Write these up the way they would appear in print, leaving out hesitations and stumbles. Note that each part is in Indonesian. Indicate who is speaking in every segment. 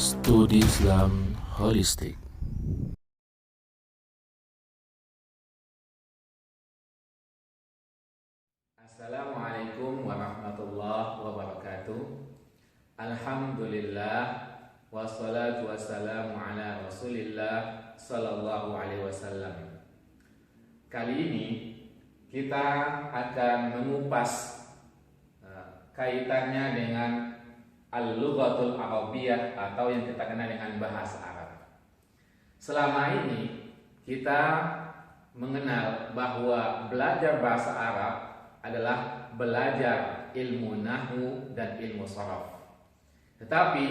Speaker 1: Studi Islam Holistik.
Speaker 2: Assalamualaikum warahmatullahi wabarakatuh. Alhamdulillah, wassalatu wassalamu ala rasulillah sallallahu alaihi wasallam. Kali ini kita akan mengupas kaitannya dengan al-lughatul arabiyyah atau yang kita kenal dengan bahasa Arab. Selama ini kita mengenal bahwa belajar bahasa Arab adalah belajar ilmu nahwu dan ilmu sharaf. Tetapi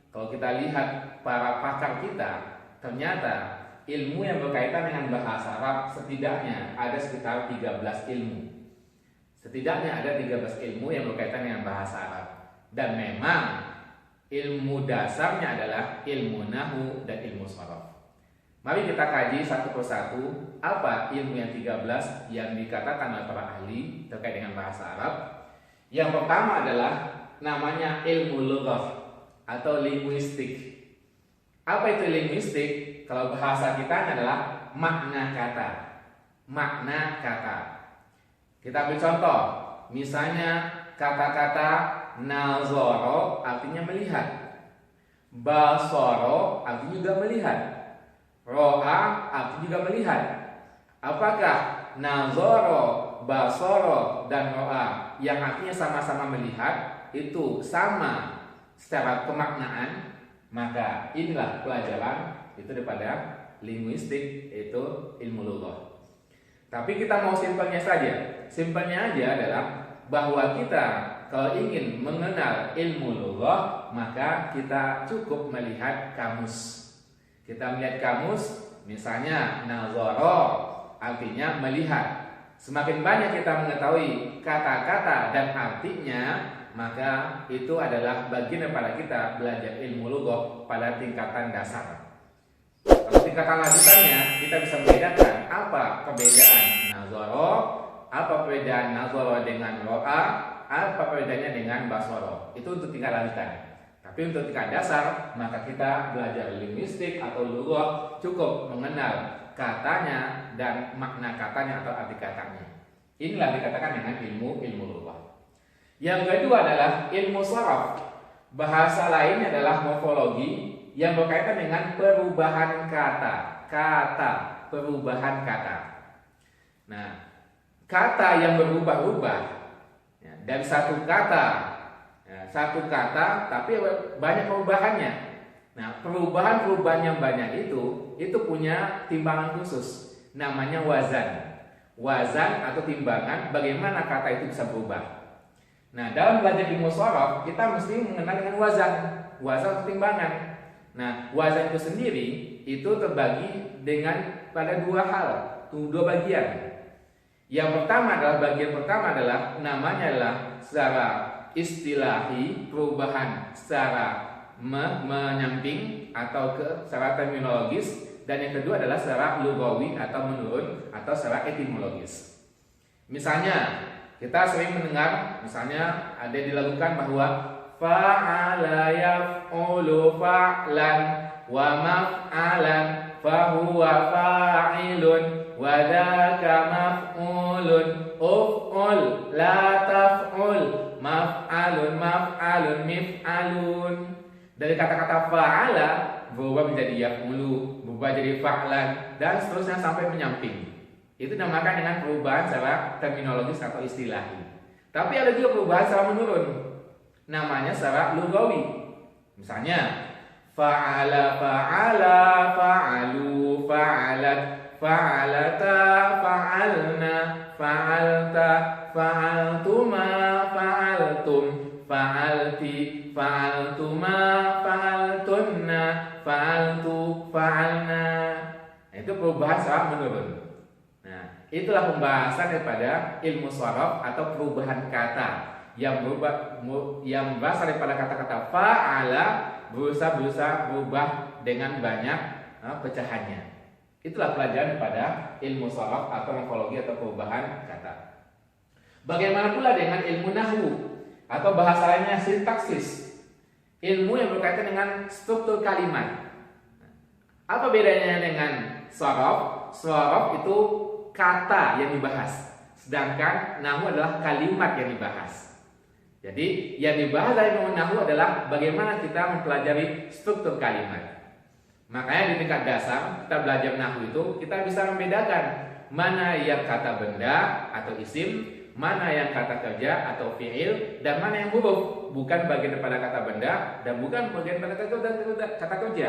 Speaker 2: kalau kita lihat para pakar kita, ternyata ilmu yang berkaitan dengan bahasa Arab setidaknya ada sekitar 13 ilmu. Setidaknya ada 13 ilmu yang berkaitan dengan bahasa Arab. Dan memang ilmu dasarnya adalah ilmu nahwu dan ilmu sharaf. Mari kita kaji satu persatu apa ilmu yang 13 yang dikatakan oleh para ahli terkait dengan bahasa Arab. Yang pertama adalah namanya ilmu lughah atau linguistik. Apa itu linguistik? Kalau bahasa kita adalah makna kata. Makna kata. Kita ambil contoh, misalnya kata-kata nazara artinya melihat, basara artinya juga melihat, ro'a artinya juga melihat. Apakah nazara, basara dan ro'a yang artinya sama-sama melihat itu sama secara pemaknaan? Maka inilah pelajaran itu daripada linguistik, itu ilmu lughah. Tapi kita mau simpelnya saja. Simpelnya aja adalah bahwa kita kalau ingin mengenal ilmu lughah, maka kita cukup melihat kamus. Kita melihat kamus, misalnya nazara artinya melihat. Semakin banyak kita mengetahui kata-kata dan artinya, maka itu adalah bagian daripada kita belajar ilmu lughah pada tingkatan dasar. Kalau tingkatan lanjutannya, kita bisa membedakan apa perbedaan nazara, apa perbedaan nazara dengan ro'a, apa perbedaannya dengan basara. Itu untuk tingkat lanjutan. Tapi untuk tingkat dasar, maka kita belajar linguistik atau lughah cukup mengenal katanya dan makna katanya atau arti katanya. Inilah dikatakan dengan ilmu lughah. Yang kedua adalah ilmu sharaf. Bahasa lain adalah morfologi yang berkaitan dengan perubahan kata. Perubahan kata. Nah, kata yang berubah-ubah dari satu kata tapi banyak perubahannya. Nah, perubahan yang banyak itu punya timbangan khusus, namanya wazan atau timbangan bagaimana kata itu bisa berubah. Nah, dalam belajar ilmu sharaf kita mesti mengenal dengan wazan atau timbangan. Nah, wazan itu sendiri itu terbagi dengan pada dua bagian. Yang pertama adalah bagian pertama adalah namanya adalah secara istilahi, perubahan secara menyamping atau secara terminologis, dan yang kedua adalah secara lugawi atau menurun atau secara etimologis. Misalnya kita sering mendengar misalnya ada dilakukan bahwa fa'ala yaf'ulu fa'lan wa maf'alan fahuwa fa'ilun wa dzaka maf'ulun uf'ul la taf'ul maf'alun mif'alun. Dari kata-kata fa'ala berubah menjadi yaf'ulu, berubah jadi fa'lan dan seterusnya sampai menyamping. Itu dinamakan dengan perubahan secara terminologis atau istilahi. Tapi ada juga perubahan secara menurun, namanya secara lugawi. Misalnya fa'ala fa'alu fa'alat fa'alata fa'alna fa'alta fa'altuma fa'altum fa'alti fa'altuma fa'altunna fa'altu fa'alna. Itu perubahan secara menurun. Nah, itulah pembahasan daripada ilmu sharaf atau perubahan kata yang berasal daripada kata-kata fa'ala berusaha berubah dengan banyak pecahannya. Itulah pelajaran pada ilmu sharaf atau morfologi atau perubahan kata. Bagaimana pula dengan ilmu nahwu atau bahasa lainnya sintaksis? ilmu yang berkaitan dengan struktur kalimat. Apa bedanya dengan shorof? Shorof itu kata yang dibahas, sedangkan nahwu adalah kalimat yang dibahas. Jadi yang dibahas dari ilmu nahwu adalah bagaimana kita mempelajari struktur kalimat. Makanya di tingkat dasar kita belajar nahwu itu kita bisa membedakan mana yang kata benda atau isim, mana yang kata kerja atau fi'il, dan mana yang huruf, bukan bagian daripada kata benda dan bukan bagian daripada kata kerja.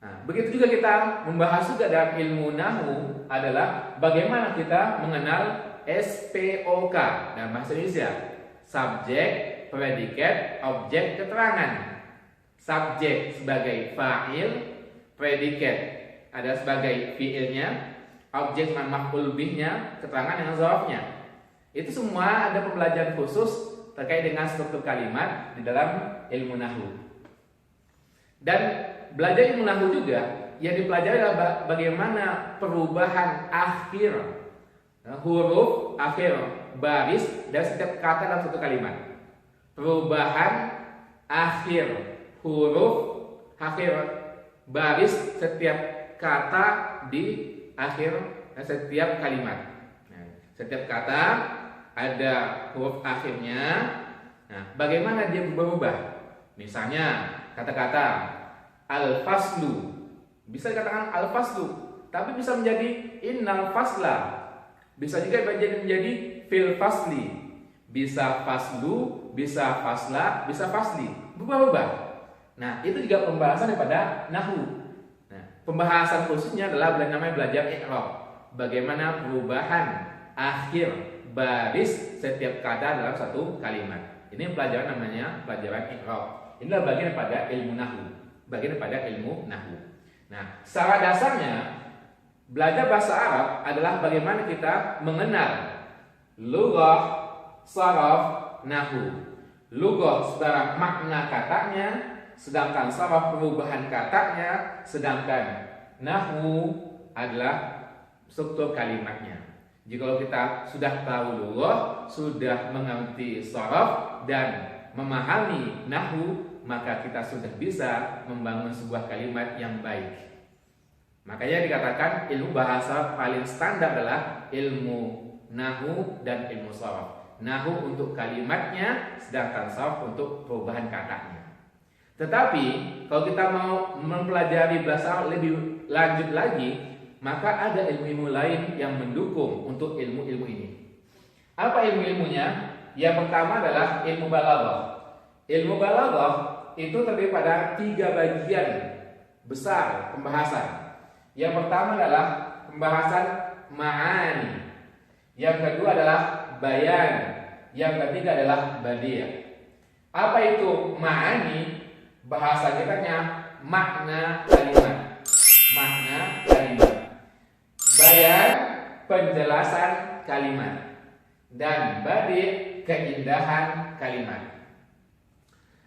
Speaker 2: Nah, begitu juga kita membahas juga dalam ilmu nahwu adalah bagaimana kita mengenal SPOK dalam bahasa Indonesia. Subjek, predikat, objek, keterangan. Subjek sebagai fa'il, predikat ada sebagai fi'ilnya, objek maf'ul bihnya, keterangan dengan zarafnya. Itu semua ada pembelajaran khusus terkait dengan struktur kalimat di dalam ilmu nahwu. Dan belajar ilmu nahwu juga yang dipelajari adalah bagaimana perubahan akhir huruf, akhir baris dan setiap kata dalam satu kalimat. Perubahan akhir huruf, akhir baris setiap kata di akhir setiap kalimat. Nah, setiap kata ada huruf akhirnya. Nah, bagaimana dia berubah? Misalnya kata-kata al-faslu, bisa dikatakan al-faslu, tapi bisa menjadi innal fasla, bisa juga menjadi fil fasli, bisa faslu, bisa fasla, bisa fasli, berubah-ubah. Nah, itu juga pembahasan daripada nahwu. Nah, pembahasan khususnya adalah namanya belajar i'rab. Bagaimana perubahan akhir baris setiap kata dalam satu kalimat. Ini pelajaran namanya pelajaran i'rab. Inilah bagian daripada ilmu nahwu. Bagian daripada ilmu nahwu. Nah, secara dasarnya belajar bahasa Arab adalah bagaimana kita mengenal lughah, sharaf, nahwu. Lughah secara makna katanya, sedangkan sharaf perubahan katanya, sedangkan nahwu adalah struktur kalimatnya. Jika kita sudah tahu lughah, sudah mengerti sharaf dan memahami nahwu, maka kita sudah bisa membangun sebuah kalimat yang baik. Makanya dikatakan ilmu bahasa paling standar adalah ilmu nahwu dan ilmu sharaf. Nahwu untuk kalimatnya, sedangkan sharaf untuk perubahan katanya. Tetapi kalau kita mau mempelajari bahasa lebih lanjut lagi, maka ada ilmu-ilmu lain yang mendukung untuk ilmu-ilmu ini. Apa ilmu-ilmunya? Yang pertama adalah ilmu balaghah. Ilmu balaghah itu terdiri pada 3 bagian besar pembahasan. Yang pertama adalah pembahasan ma'ani. Yang kedua adalah bayan. Yang ketiga adalah badi'. Apa itu ma'ani? Bahasa kitanya makna kalimat. Makna kalimat. Bayan, penjelasan kalimat. Dan badi', keindahan kalimat.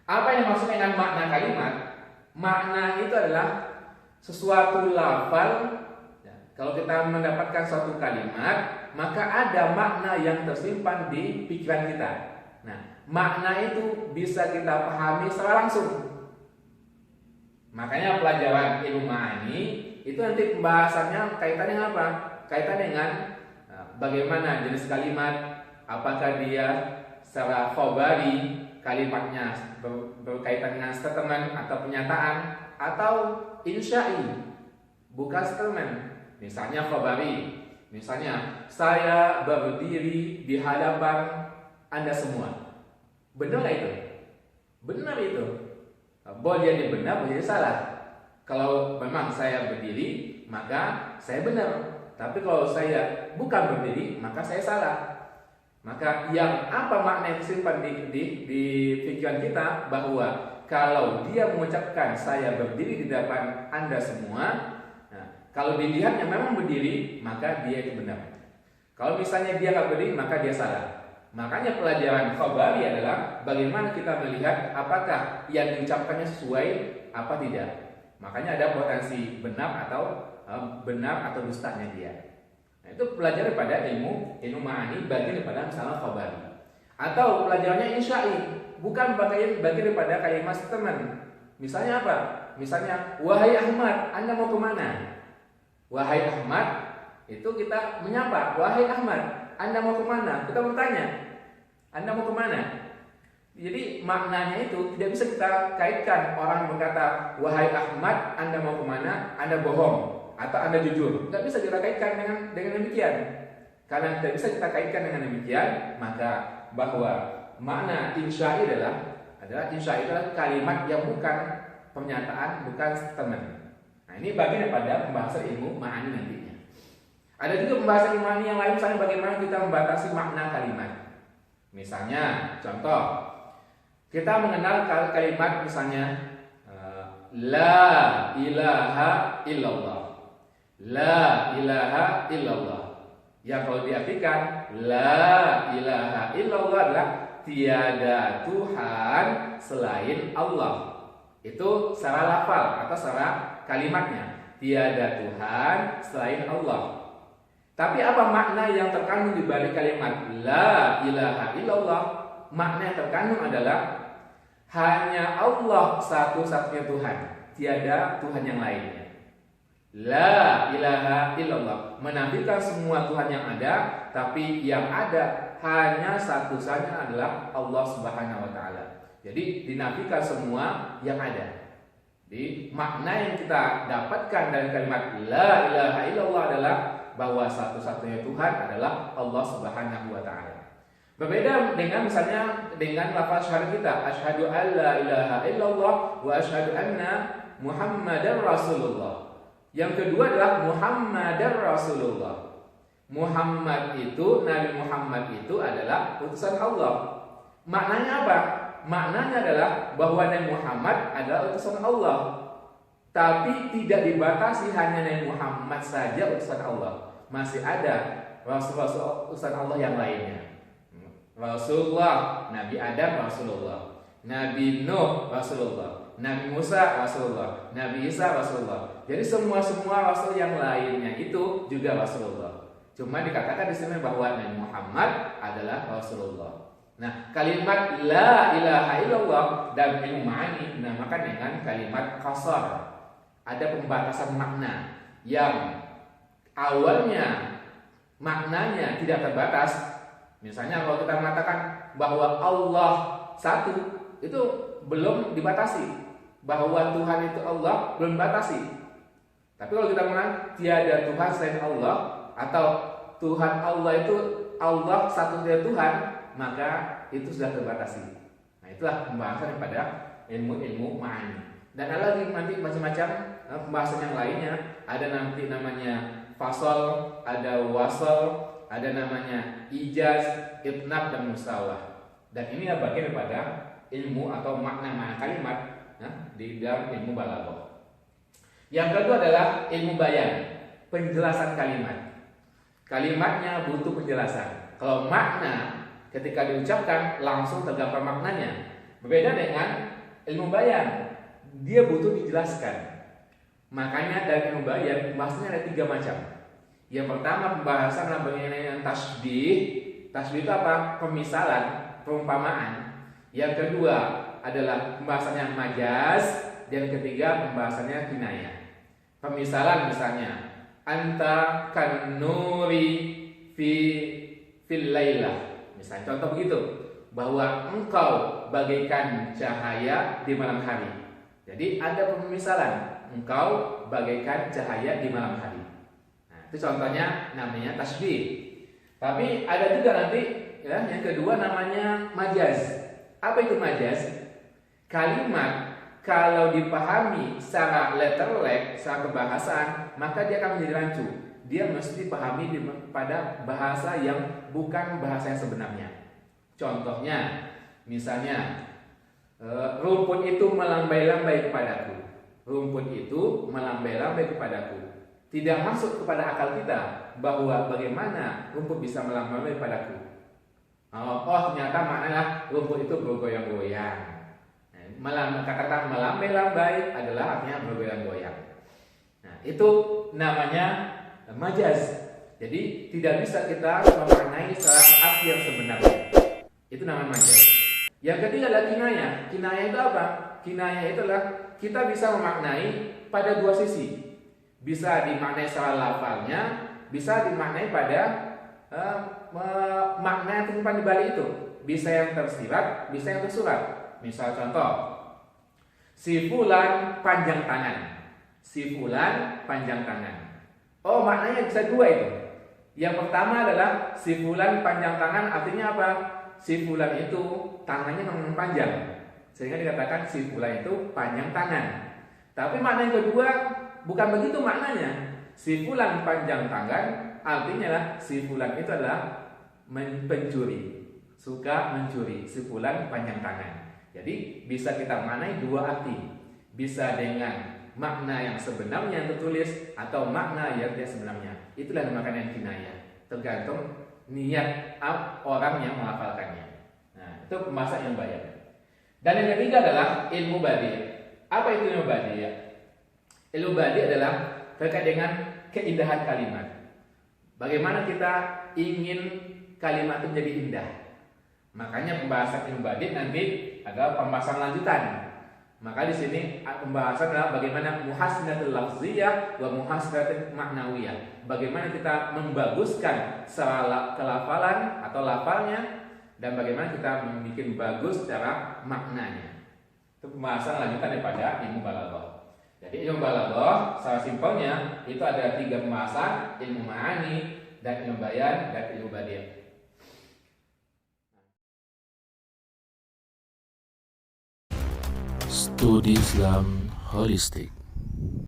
Speaker 2: Apa yang dimaksud dengan makna kalimat? Makna itu adalah sesuatu lafal. Kalau kita mendapatkan suatu kalimat, maka ada makna yang tersimpan di pikiran kita. Nah, makna itu bisa kita pahami secara langsung. Makanya pelajaran ilmu ma'ani itu nanti pembahasannya kaitannya dengan apa? Kaitan dengan bagaimana jenis kalimat, apakah dia secara khabari, kalimatnya berkaitan dengan statement atau pernyataan, atau insya'i, bukan statement. Misalnya khabari, misalnya saya berdiri di hadapan Anda semua. Benar nggak itu? Benar itu. Boleh jadi benar, boleh jadi salah. Kalau memang saya berdiri, maka saya benar. Tapi kalau saya bukan berdiri, maka saya salah. Maka yang apa makna yang disimpan di pikiran kita, bahwa kalau dia mengucapkan saya berdiri di depan Anda semua, nah, kalau dilihatnya memang berdiri, maka dia itu benar. Kalau misalnya dia nggak berdiri, maka dia salah. Makanya pelajaran khabari adalah bagaimana kita melihat apakah yang diucapkannya sesuai apa tidak. Makanya ada potensi benar atau dustanya dia. Nah, itu pelajaran pada ilmu ma'ani bagian daripada misalnya khabari. Atau pelajarannya insya'i. bukan bagian daripada kalimat statement. Misalnya apa? Misalnya, wahai Ahmad, Anda mau kemana? Wahai Ahmad, itu kita menyapa, wahai Ahmad, Anda mau kemana? Kita bertanya, Anda mau kemana? Jadi maknanya itu tidak bisa kita kaitkan. Orang berkata, wahai Ahmad, Anda mau kemana? Anda bohong atau Anda jujur. Tidak bisa kita kaitkan dengan demikian. Karena tidak bisa kita kaitkan dengan demikian, maka bahwa makna insya'i adalah insya'i adalah kalimat yang bukan pernyataan, bukan statement. Nah, ini bagian daripada pembahasan ilmu ma'ani nantinya. Ada juga pembahasan ilmu ma'ani yang lain, misalnya bagaimana kita membatasi makna kalimat. Misalnya, contoh, kita mengenal kalimat misalnya la ilaha illallah. La ilaha illallah. Yang kalau diartikan la ilaha illallah adalah tiada Tuhan selain Allah. Itu secara lafal atau secara kalimatnya. Tiada Tuhan selain Allah. Tapi apa makna yang terkandung di balik kalimat la ilaha illallah? Makna yang terkandung adalah hanya Allah satu-satunya Tuhan, tiada Tuhan yang lainnya. La ilaha illallah menafikan semua Tuhan yang ada, tapi yang ada hanya satu saja adalah Allah Subhanahu wa taala. Jadi dinafikan semua yang ada. Jadi makna yang kita dapatkan dari kalimat la ilaha illallah adalah bahwa satu-satunya Tuhan adalah Allah Subhanahu wa taala. Berbeda dengan misalnya dengan lafaz syahadat kita, asyhadu alla ilaha illallah wa asyhadu anna Muhammadar Rasulullah. Yang kedua adalah Muhammadar Rasulullah. Muhammad itu, Nabi Muhammad itu adalah utusan Allah. Maknanya apa? Maknanya adalah bahwa Nabi Muhammad adalah utusan Allah. Tapi tidak dibatasi hanya Nabi Muhammad saja utusan Allah. Masih ada Rasul-Rasul utusan Allah yang lainnya. Rasulullah, Nabi Adam Rasulullah, Nabi Nuh Rasulullah, Nabi Musa Rasulullah, Nabi Isa Rasulullah. Jadi semua Rasul yang lainnya itu juga Rasulullah. Cuma dikatakan di sini bahwa Nabi Muhammad adalah Rasulullah. Nah, kalimat la ilaha illallah dan ilmu ma'ani dinamakan dengan kalimat qasar. Ada pembatasan makna yang awalnya maknanya tidak terbatas. Misalnya kalau kita mengatakan bahwa Allah satu, itu belum dibatasi. Bahwa Tuhan itu Allah belum dibatasi. Tapi kalau kita mengatakan tiada Tuhan selain Allah, atau Tuhan Allah itu Allah satu-satunya Tuhan, maka itu sudah terbatasi. Nah, itulah pembahasan pada ilmu-ilmu ma'ani. Dan ada lagi nanti macam-macam pembahasan yang lainnya. Ada nanti namanya fasal, ada wasal, ada namanya ijaz, itnab, dan musawah. Dan ini adalah bagian daripada ilmu atau makna-makna kalimat di dalam ilmu balaghah. Yang kedua adalah ilmu bayan, penjelasan kalimat. Kalimatnya butuh penjelasan. Kalau makna ketika diucapkan langsung tergambar maknanya. Berbeda dengan ilmu bayan, dia butuh dijelaskan. Makanya dari ilmu bayan bahasanya ada 3 macam. Yang pertama pembahasan mengenai tasbih. Tasbih itu apa? Pemisalan, perumpamaan. Yang kedua adalah pembahasannya majaz. Dan ketiga pembahasannya kinayah. Pemisalan misalnya, anta kan nuri fil lailah. Misalnya contoh begitu, bahwa engkau bagaikan cahaya di malam hari. Jadi ada pemisalan, engkau bagaikan cahaya di malam hari. Itu contohnya namanya tasbih. Tapi ada juga nanti ya, yang kedua namanya majaz. Apa itu majaz? Kalimat kalau dipahami secara letterlek, secara kebahasaan, maka dia akan menjadi rancu. Dia mesti dipahami pada bahasa yang bukan bahasa yang sebenarnya. Contohnya, misalnya rumput itu melambai-lambai kepadaku. Rumput itu melambai-lambai kepadaku. Tidak masuk kepada akal kita bahwa bagaimana rumput bisa melambai padaku. Oh, ternyata maknanya rumput itu bergoyang-goyang. Kata-kata melambai-lambai adalah artinya bergoyang-goyang. Nah, itu namanya majaz. Jadi tidak bisa kita memaknai secara arti yang sebenarnya. Itu namanya majaz. Yang ketiga adalah kinayah. Kinayah itu apa? Kinayah itu adalah kita bisa memaknai pada dua sisi. Bisa dimaknai secara lafalnya, bisa dimaknai pada makna yang tersimpan di balik itu. Bisa yang tersirat, bisa yang tersurat. Misal contoh, si fulan panjang tangan. Si fulan panjang tangan. Oh, maknanya bisa dua itu. Yang pertama adalah si fulan panjang tangan, artinya apa? Si fulan itu tangannya memang panjang, sehingga dikatakan si fulan itu panjang tangan. Tapi makna yang kedua bukan begitu maknanya. Si fulan panjang tangan artinya lah si fulan itu adalah pencuri, suka mencuri. Si fulan panjang tangan. Jadi bisa kita maknai dua arti. Bisa dengan makna yang sebenarnya yang tertulis atau makna yang tidak sebenarnya. Itulah dinamakan yang kinayah. Tergantung niat orang yang menghafalkannya. Nah, itu pembahasan ilmu badi'. Dan yang ketiga adalah ilmu badi'. Apa itu ilmu badi'? Ilmu badi' adalah terkait dengan keindahan kalimat. Bagaimana kita ingin kalimat itu menjadi indah. Makanya pembahasan ilmu badi' nanti adalah pembahasan lanjutan. Maka di sini pembahasan adalah bagaimana muhasinatul lafziyah wa muhasinatul maknawiyah. Bagaimana kita membaguskan secara kelafalan atau lafalnya, dan bagaimana kita membuat bagus secara maknanya. Itu pembahasan lanjutan daripada ilmu balaghah. Jadi ilmu balaghah secara simpelnya itu ada 3 pembahasan: ilmu ma'ani, dan ilmu bayan, dan ilmu badi'.
Speaker 1: Studi Islam Holistik.